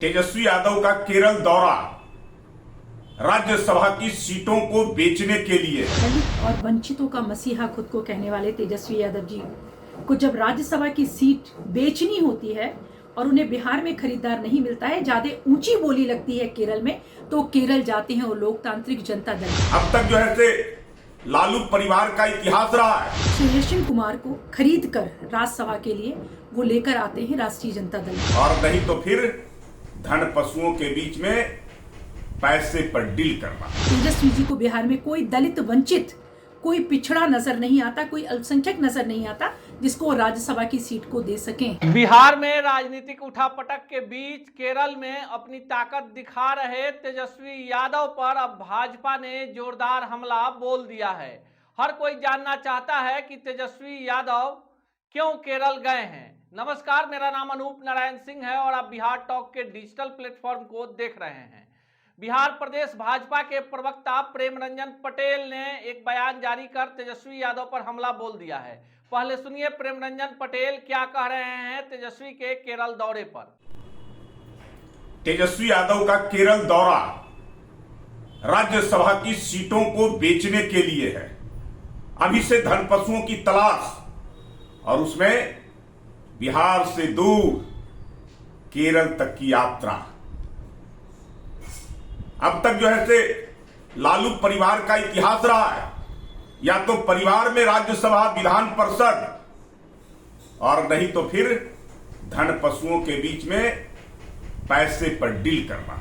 तेजस्वी यादव का केरल दौरा राज्यसभा की सीटों को बेचने के लिए। दलित और वंचितों का मसीहा खुद को कहने वाले तेजस्वी यादव जी को जब राज्यसभा की सीट बेचनी होती है और उन्हें बिहार में खरीदार नहीं मिलता है, ज्यादा ऊंची बोली लगती है केरल में, तो केरल जाते हैं वो लोकतांत्रिक जनता दल। अब तक जो है से लालू परिवार का इतिहास रहा है। श्री कुमार को खरीद कर राज्यसभा के लिए वो लेकर आते हैं राष्ट्रीय जनता दल, और नहीं तो फिर धन पशुओं के बीच में पैसे पर डील करना। तेजस्वी जी को बिहार में कोई दलित वंचित, कोई पिछड़ा नजर नहीं आता, कोई अल्पसंख्यक नजर नहीं आता जिसको राज्यसभा की सीट को दे सकें। बिहार में राजनीतिक उठापटक के बीच केरल में अपनी ताकत दिखा रहे तेजस्वी यादव पर अब भाजपा ने जोरदार हमला बोल दिया है। हर कोई जानना चाहता है कि तेजस्वी यादव क्यों केरल गए हैं। नमस्कार, मेरा नाम अनूप नारायण सिंह है और आप बिहार टॉक के डिजिटल प्लेटफॉर्म को देख रहे हैं। बिहार प्रदेश भाजपा के प्रवक्ता प्रेम रंजन पटेल ने एक बयान जारी कर तेजस्वी यादव पर हमला बोल दिया है। पहले सुनिए प्रेम रंजन पटेल क्या कह रहे हैं तेजस्वी के केरल दौरे पर। तेजस्वी यादव का केरल दौरा राज्यसभा की सीटों को बेचने के लिए है। अभी से धन पशुओं की तलाश, और उसमें बिहार से दूर केरल तक की यात्रा। अब तक जो है से लालू परिवार का इतिहास रहा है, या तो परिवार में राज्यसभा, विधान परिषद, और नहीं तो फिर धन पशुओं के बीच में पैसे पर डील करना।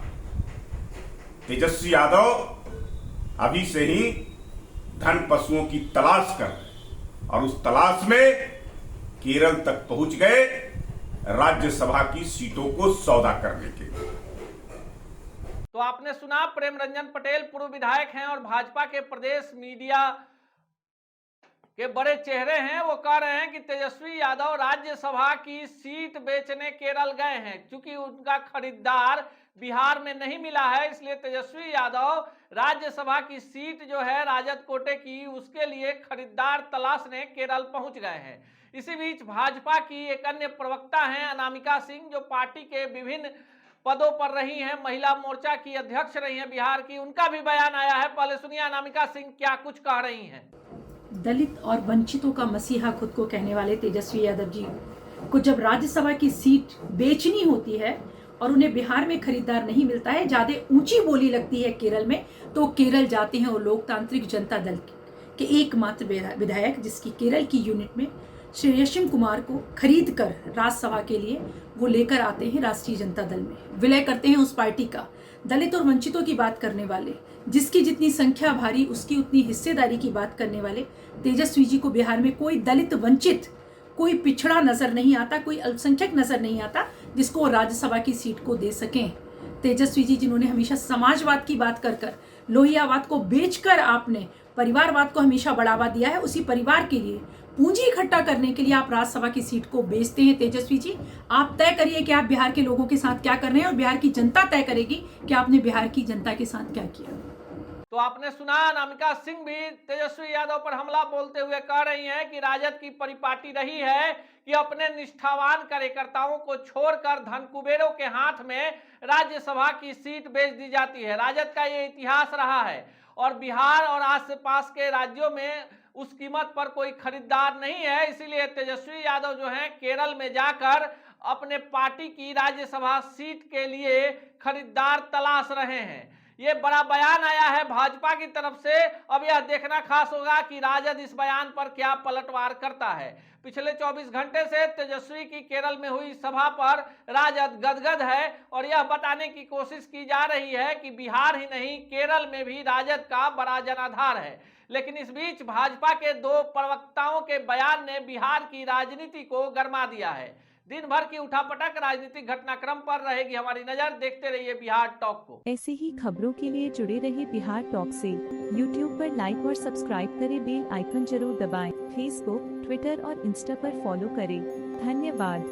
तेजस्वी यादव अभी से ही धन पशुओं की तलाश कर रहे, और उस तलाश में केरल तक पहुंच गए राज्यसभा की सीटों को सौदा करने के लिए। तो आपने सुना, प्रेम रंजन पटेल पूर्व विधायक हैं और भाजपा के प्रदेश मीडिया के बड़े चेहरे हैं। वो कह रहे हैं कि तेजस्वी यादव राज्यसभा की सीट बेचने केरल गए हैं। क्योंकि उनका खरीदार बिहार में नहीं मिला है, इसलिए तेजस्वी यादव राज्यसभा की सीट जो है राजद कोटे की, उसके लिए खरीदार तलाशने केरल पहुंच गए हैं। इसी बीच भाजपा की एक अन्य प्रवक्ता हैं अनामिका सिंह, जो पार्टी के विभिन्न पदों पर रही हैं, महिला मोर्चा की अध्यक्ष रही हैं बिहार की। उनका भी बयान आया है। पहले सुनिए अनामिका सिंह क्या कुछ कह रही हैं। दलित और वंचितों का मसीहा खुद को कहने वाले तेजस्वी यादव जी को जब राज्यसभा की सीट बेचनी होती है और उन्हें बिहार में खरीदार नहीं मिलता है, ज्यादा ऊंची बोली लगती है केरल में, तो केरल जाते हैं वो लोकतांत्रिक जनता दल के एकमात्र विधायक, जिसकी केरल की यूनिट में श्री कुमार को खरीद कर राज्यसभा के लिए वो लेकर आते हैं राष्ट्रीय जनता दल में। विलय करते हैं उस पार्टी का। दलित और वंचितों की बात करने वाले, जिसकी जितनी संख्या भारी उसकी उतनी हिस्सेदारी की बात करने वाले तेजस्वी जी को बिहार में कोई दलित वंचित, कोई पिछड़ा नजर नहीं आता, कोई अल्पसंख्यक नजर नहीं आता जिसको राज्यसभा की सीट को दे सकें। तेजस्वी जी जिन्होंने हमेशा समाजवाद की बात कर लोहियावाद को बेचकर आपने परिवारवाद को हमेशा बढ़ावा दिया है, उसी परिवार के लिए पूंजी इकट्ठा करने के लिए आप राज्यसभा की सीट को बेचते हैं। तेजस्वी जी, आप तय करिए कि आप बिहार के लोगों के साथ क्या कर रहे हैं, और बिहार की जनता तय करेगी कि आपने बिहार की जनता के साथ क्या किया। तो आपने सुना, अनामिका सिंह भी तेजस्वी यादव पर हमला बोलते हुए कह रही हैं कि राजद की परिपाटी रही है कि अपने निष्ठावान कार्यकर्ताओं को छोड़कर धन कुबेरों के हाथ में राज्यसभा की सीट बेच दी जाती है। राजद का ये इतिहास रहा है और बिहार और आस पास के राज्यों में उस कीमत पर कोई खरीदार नहीं है। इसीलिए तेजस्वी यादव जो हैं केरल में जाकर अपने पार्टी की राज्यसभा सीट के लिए खरीदार तलाश रहे हैं। ये बड़ा बयान आया है भाजपा की तरफ से। अब यह देखना खास होगा कि राजद इस बयान पर क्या पलटवार करता है। पिछले 24 घंटे से तेजस्वी की केरल में हुई सभा पर राजद गदगद है और यह बताने की कोशिश की जा रही है कि बिहार ही नहीं केरल में भी राजद का बड़ा जनाधार है। लेकिन इस बीच भाजपा के दो प्रवक्ताओं के बयान ने बिहार की राजनीति को गरमा दिया है। दिन भर की उठापटक राजनीतिक घटनाक्रम पर रहेगी हमारी नजर। देखते रहिए बिहार टॉक को। ऐसे ही खबरों के लिए जुड़े रहिए बिहार टॉक से। यूट्यूब पर लाइक और सब्सक्राइब करें, बेल आइकन जरूर दबाएं। फेसबुक, ट्विटर और इंस्टा पर फॉलो करें। धन्यवाद।